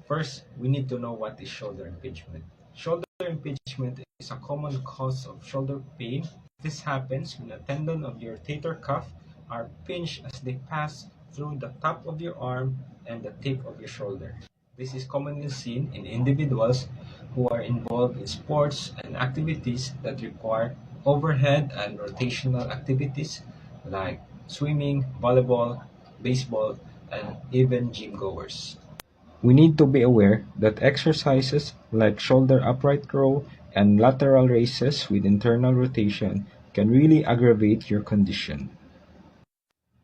First, we need to know what is shoulder impingement. Shoulder impingement is a common cause of shoulder pain. This happens when the tendon of your rotator cuff are pinched as they pass through the top of your arm and the tip of your shoulder. This is commonly seen in individuals who are involved in sports and activities that require overhead and rotational activities like swimming, volleyball, baseball, and even gym goers. We need to be aware that exercises like shoulder upright row and lateral raises with internal rotation can really aggravate your condition.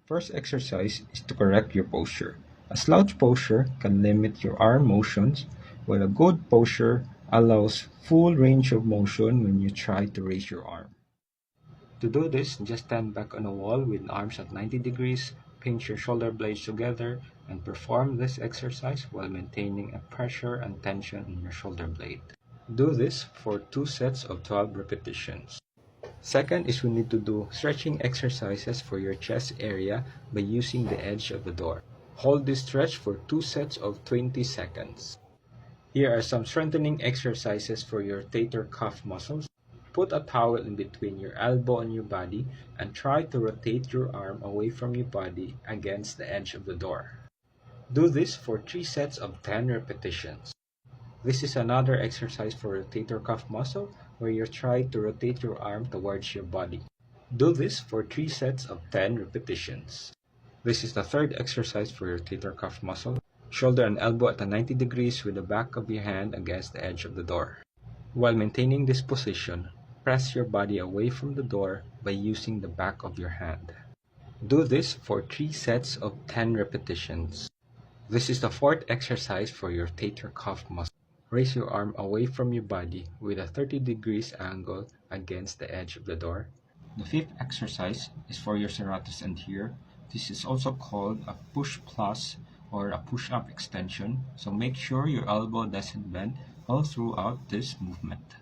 First exercise is to correct your posture. A slouch posture can limit your arm motions, while a good posture allows full range of motion when you try to raise your arm. To do this, just stand back on a wall with arms at 90 degrees, pinch your shoulder blades together, and perform this exercise while maintaining a pressure and tension in your shoulder blade. Do this for 2 sets of 12 repetitions. Second is we need to do stretching exercises for your chest area by using the edge of the door. Hold this stretch for 2 sets of 20 seconds. Here are some strengthening exercises for your rotator cuff muscles. Put a towel in between your elbow and your body and try to rotate your arm away from your body against the edge of the door. Do this for 3 sets of 10 repetitions. This is another exercise for rotator cuff muscle where you try to rotate your arm towards your body. Do this for 3 sets of 10 repetitions. This is the third exercise for your rotator cuff muscle. Shoulder and elbow at a 90 degrees with the back of your hand against the edge of the door. While maintaining this position, press your body away from the door by using the back of your hand. Do this for 3 sets of 10 repetitions. This is the fourth exercise for your rotator cuff muscle. Raise your arm away from your body with a 30 degrees angle against the edge of the door. The fifth exercise is for your serratus anterior. This is also called a push plus or a push-up extension, so make sure your elbow doesn't bend all throughout this movement.